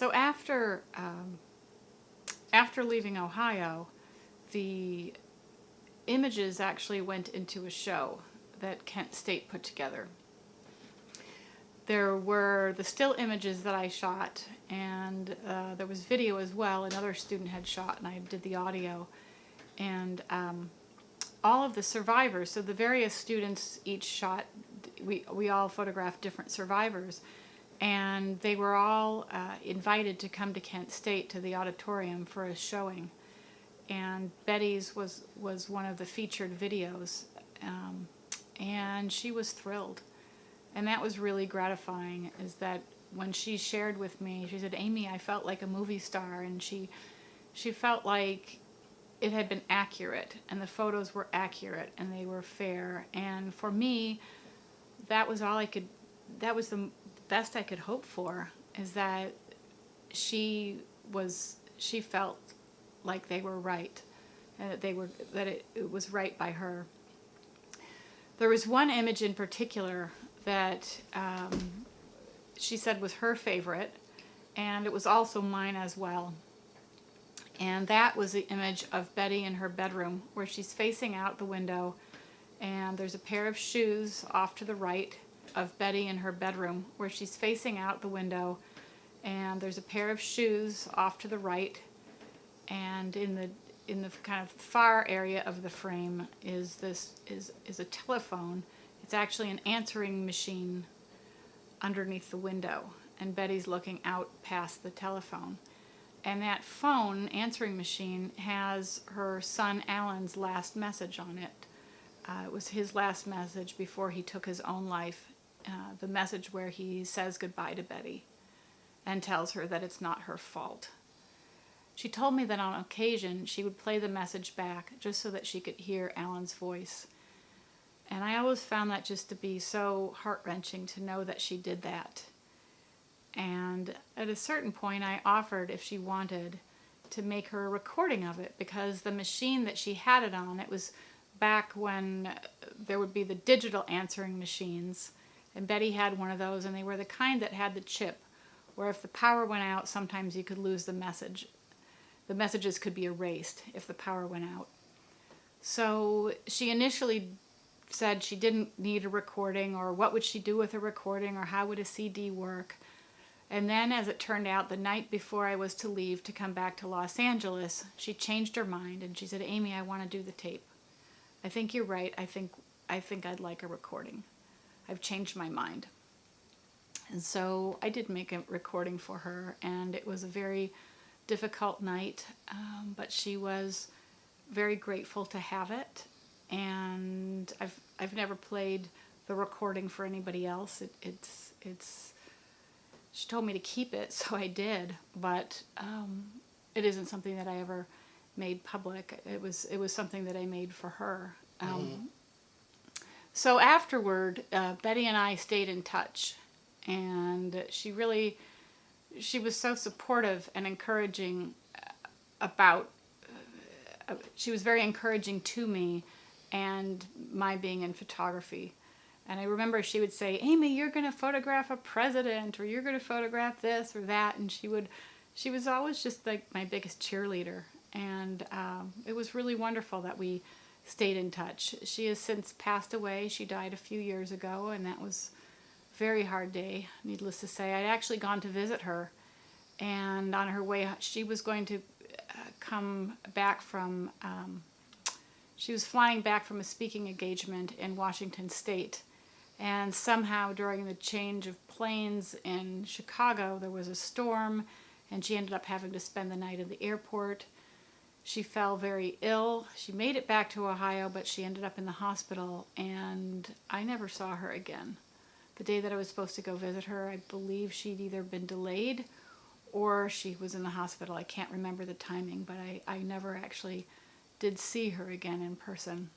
So after leaving Ohio, the images actually went into a show that Kent State put together. There were the still images that I shot, and there was video as well. Another student had shot, and I did the audio. And all of the survivors, so the various students each shot, we all photographed different survivors, and they were all invited to come to Kent State to the auditorium for a showing. And Betty's was one of the featured videos, and she was thrilled. And that was really gratifying, is that when she shared with me, she said, "Amy, I felt like a movie star," and she felt like it had been accurate, and the photos were accurate, and they were fair. And for me, that was the best I could hope for, is that she felt like they were right, and that it was right by her. There was one image in particular that she said was her favorite, and it was also mine as well. And that was the image of Betty in her bedroom, where she's facing out the window, and there's a pair of shoes off to the right of Betty in her bedroom, where she's facing out the window, and there's a pair of shoes off to the right, and in the kind of far area of the frame is a telephone. It's actually an answering machine underneath the window, and Betty's looking out past the telephone. And that phone answering machine has her son Alan's last message on it. It was his last message before he took his own life, the message where he says goodbye to Betty and tells her that it's not her fault. She told me that on occasion she would play the message back just so that she could hear Alan's voice. And I always found that just to be so heart-wrenching to know that she did that. And at a certain point I offered, if she wanted, to make her a recording of it, because the machine that she had it on, it was back when there would be the digital answering machines, and Betty had one of those, and they were the kind that had the chip, where if the power went out, sometimes you could lose the message. The messages could be erased if the power went out. So she initially said she didn't need a recording, or what would she do with a recording, or how would a CD work. And then, as it turned out, the night before I was to leave to come back to Los Angeles, she changed her mind, and she said, "Amy, I want to do the tape. I think you're right. I think I'd like a recording. I've changed my mind." And so I did make a recording for her, and it was a very difficult night, but she was very grateful to have it. And I've never played the recording for anybody else. She told me to keep it, so I did, but it isn't something that I ever made public. It was something that I made for her. So afterward, Betty and I stayed in touch, and she was so supportive and encouraging she was very encouraging to me and my being in photography. And I remember she would say, "Amy, you're going to photograph a president, or you're going to photograph this or that." And she was always just like my biggest cheerleader. And it was really wonderful that we stayed in touch. She has since passed away. She died a few years ago, and that was a very hard day, needless to say. I'd actually gone to visit her, and on her way, she was going to come back from, she was flying back from a speaking engagement in Washington State. And somehow during the change of planes in Chicago, there was a storm, and she ended up having to spend the night at the airport. She fell very ill. She made it back to Ohio, but she ended up in the hospital, and I never saw her again. The day that I was supposed to go visit her, I believe she'd either been delayed or she was in the hospital. I can't remember the timing, but I never actually did see her again in person.